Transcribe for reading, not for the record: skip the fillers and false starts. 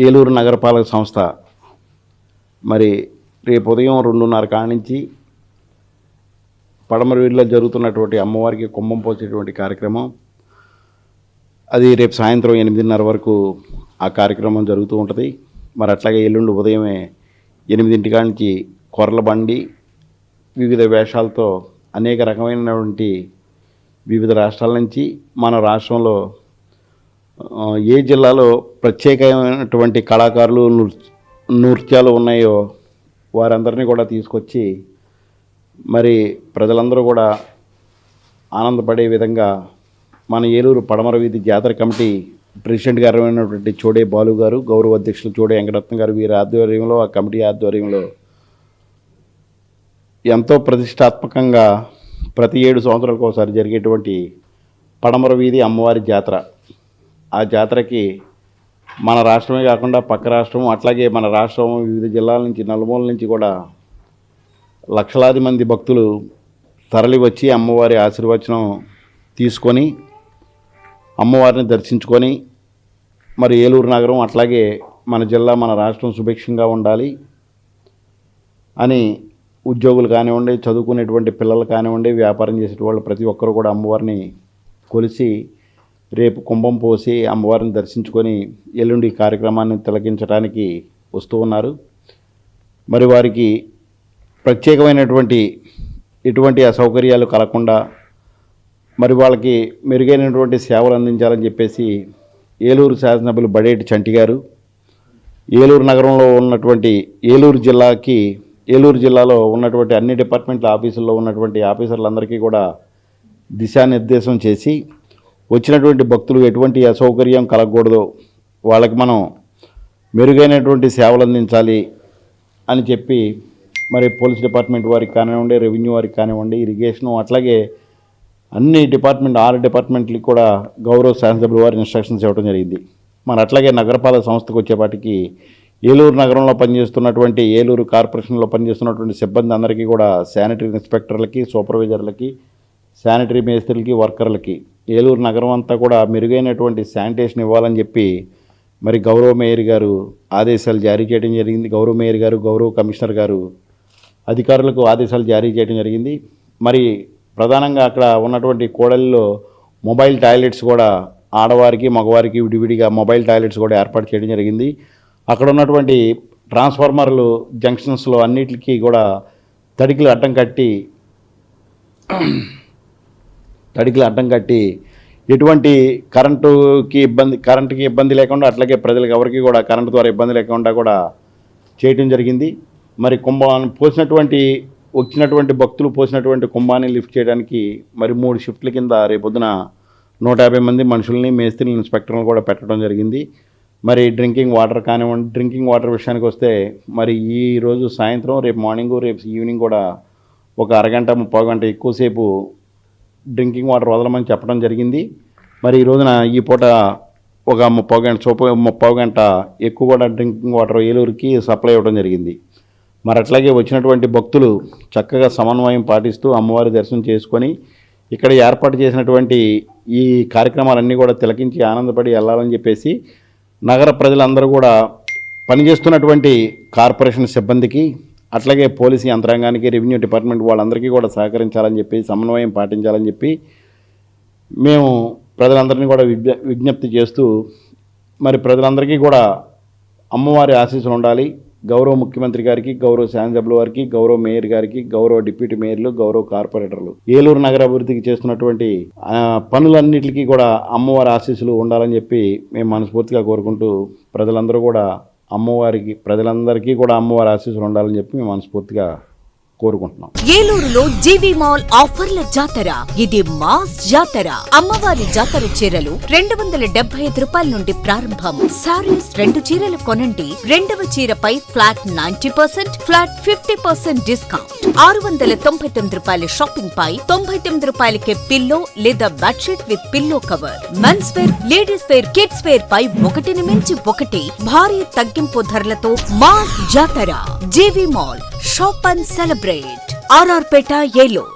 ఏలూరు నగరపాలక సంస్థ మరి రేపు ఉదయం 2:30 కాడ నుంచి పడమర వీధిలో జరుగుతున్నటువంటి అమ్మవారికి కుంభం పోసేటువంటి కార్యక్రమం, అది రేపు సాయంత్రం 8:30 వరకు ఆ కార్యక్రమం జరుగుతూ ఉంటుంది. మరి అట్లాగే ఎల్లుండి ఉదయమే 8 కాడ నుంచి కొర్ల బండి వివిధ వేషాలతో అనేక రకమైనటువంటి వివిధ రాష్ట్రాల నుంచి మన రాష్ట్రంలో ఏ జిల్లాలో ప్రత్యేకమైనటువంటి కళాకారులు నృత్యాలు ఉన్నాయో వారందరినీ కూడా తీసుకొచ్చి మరి ప్రజలందరూ కూడా ఆనందపడే విధంగా మన ఏలూరు పడమర వీధి జాతర కమిటీ ప్రెసిడెంట్ గారు అయినటువంటి చోడే బాలు గారు, గౌరవ అధ్యక్షులు చోడే వెంకటరత్న గారు వీరి ఆధ్వర్యంలో, ఆ కమిటీ ఆధ్వర్యంలో ఎంతో ప్రతిష్టాత్మకంగా ప్రతి 7 సంవత్సరాలకు ఒకసారి జరిగేటువంటి పడమర వీధి అమ్మవారి జాతర, ఆ జాతరకి మన రాష్ట్రమే కాకుండా పక్క రాష్ట్రం అట్లాగే మన రాష్ట్రం వివిధ జిల్లాల నుంచి నలుమూల నుంచి కూడా లక్షలాది మంది భక్తులు తరలి వచ్చి అమ్మవారి ఆశీర్వచనం తీసుకొని అమ్మవారిని దర్శించుకొని మరి ఏలూరు నగరం అట్లాగే మన జిల్లా మన రాష్ట్రం సుభిక్షంగా ఉండాలి అని ఉద్యోగులు కానివ్వండి, చదువుకునేటువంటి పిల్లలు కానివ్వండి, వ్యాపారం చేసే వాళ్ళు ప్రతి ఒక్కరు కూడా అమ్మవారిని కొలిసి రేపు కుంభం పోసి అమ్మవారిని దర్శించుకొని ఎల్లుండి కార్యక్రమాన్ని తిలకించడానికి వస్తూ ఉన్నారు. మరి వారికి ప్రత్యేకమైనటువంటి ఎటువంటి అసౌకర్యాలు కలగకుండా మరి వాళ్ళకి మెరుగైనటువంటి సేవలు అందించాలని చెప్పేసి ఏలూరు శాసనసభ్యులు బడేటి చంటి గారు ఏలూరు నగరంలో ఉన్నటువంటి ఏలూరు జిల్లాలో ఉన్నటువంటి అన్ని డిపార్ట్మెంట్ల ఆఫీసుల్లో ఉన్నటువంటి ఆఫీసర్లందరికీ కూడా దిశానిర్దేశం చేసి వచ్చినటువంటి భక్తులు ఎటువంటి అసౌకర్యం కలగకూడదు, వాళ్ళకి మనం మెరుగైనటువంటి సేవలు అందించాలి అని చెప్పి మరి పోలీస్ డిపార్ట్మెంట్ వారికి కానివ్వండి, రెవెన్యూ వారికి కానివ్వండి, ఇరిగేషను అట్లాగే అన్ని డిపార్ట్మెంట్ 6 డిపార్ట్మెంట్లకి కూడా గౌరవ శాసనసభ్యుల వారి ఇన్స్ట్రక్షన్స్ ఇవ్వడం జరిగింది. మరి అట్లాగే నగరపాలక సంస్థకు వచ్చేపాటికి ఏలూరు నగరంలో పనిచేస్తున్నటువంటి ఏలూరు కార్పొరేషన్లో పనిచేస్తున్నటువంటి సిబ్బంది అందరికీ కూడా శానిటరీ ఇన్స్పెక్టర్లకి, సూపర్వైజర్లకి, శానిటరీ మేస్త్రులకి, వర్కర్లకి ఏలూరు నగరం అంతా కూడా మెరుగైనటువంటి శానిటేషన్ ఇవ్వాలని చెప్పి మరి గౌరవ మేయర్ గారు ఆదేశాలు జారీ చేయడం జరిగింది. గౌరవ మేయర్ గారు, గౌరవ కమిషనర్ గారు అధికారులకు ఆదేశాలు జారీ చేయడం జరిగింది. మరి ప్రధానంగా అక్కడ ఉన్నటువంటి కూడలిలో మొబైల్ టాయిలెట్స్ కూడా ఆడవారికి మగవారికి విడివిడిగా మొబైల్ టాయిలెట్స్ కూడా ఏర్పాటు చేయడం జరిగింది. అక్కడ ఉన్నటువంటి ట్రాన్స్ఫార్మర్లు జంక్షన్స్లో అన్నిటికీ కూడా తడికలు అడ్డం కట్టి ఎటువంటి కరెంటుకి ఇబ్బంది లేకుండా అట్లాగే ప్రజలకు ఎవరికి కూడా కరెంటు ద్వారా ఇబ్బంది లేకుండా కూడా చేయటం జరిగింది. మరి వచ్చినటువంటి భక్తులు పోసినటువంటి కుంభాన్ని లిఫ్ట్ చేయడానికి మరి 3 షిఫ్ట్ల కింద రేపొద్దున 150 మంది మనుషుల్ని, మేస్త్రిని, ఇన్స్పెక్టర్లను కూడా పెట్టడం జరిగింది. మరి డ్రింకింగ్ వాటర్ విషయానికి వస్తే మరి ఈరోజు సాయంత్రం, రేపు మార్నింగు, రేపు ఈవినింగ్ కూడా ఒక అరగంట 30 గంట ఎక్కువసేపు డ్రింకింగ్ వాటర్ వదలమని చెప్పడం జరిగింది. మరి ఈ రోజున ఈ పూట ఒక 30 గంట ఎక్కువ కూడా డ్రింకింగ్ వాటర్ ఏలూరుకి సప్లై అవ్వడం జరిగింది. మరి అట్లాగే వచ్చినటువంటి భక్తులు చక్కగా సమన్వయం పాటిస్తూ అమ్మవారి దర్శనం చేసుకొని ఇక్కడ ఏర్పాటు చేసినటువంటి ఈ కార్యక్రమాలన్నీ కూడా తిలకించి ఆనందపడి వెళ్ళాలని చెప్పేసి నగర ప్రజలందరూ కూడా పనిచేస్తున్నటువంటి కార్పొరేషన్ సిబ్బందికి అట్లాగే పోలీసు యంత్రాంగానికి, రెవెన్యూ డిపార్ట్మెంట్ వాళ్ళందరికీ కూడా సహకరించాలని చెప్పి సమన్వయం పాటించాలని చెప్పి మేము ప్రజలందరినీ కూడా విజ్ఞప్తి చేస్తూ మరి ప్రజలందరికీ కూడా అమ్మవారి ఆశీస్సులు ఉండాలి. గౌరవ ముఖ్యమంత్రి గారికి, గౌరవ శాసనసభ్యుల వారికి, గౌరవ మేయర్ గారికి, గౌరవ డిప్యూటీ మేయర్లు, గౌరవ కార్పొరేటర్లు ఏలూరు నగర అభివృద్ధికి చేస్తున్నటువంటి పనులన్నిటికీ కూడా అమ్మవారి ఆశీస్సులు ఉండాలని చెప్పి మేము మనస్ఫూర్తిగా కోరుకుంటూ ప్రజలందరికీ కూడా అమ్మవారి ఆశీస్సులు ఉండాలని చెప్పి మేము మనస్ఫూర్తిగా కోరుకుంటున్నాం. ఏలూరులో జీవి మాల్ ఆఫర్ల జాతర. ఇది మాస్ జాతర. అమ్మవారి జాతర చీరలు 275 రూపాయల నుండి ప్రారంభం. సారీస్ 2 చీరలు కొనండి, 2వ చీరపై ఫ్లాట్ 90%, ఫ్లాట్ 50% డిస్కౌంట్. 699 రూపాయల షాపింగ్ పై 99 రూపాయలకే పిల్లో లేదా bedsheet with pillow cover. Men's wear, ladies wear, kids wear పై 1ని మించి 1 భారీ తగ్గింపు ధరలతో మాస్ జాతర. G V mall, shop and celebrate. R R Peta, Eluru.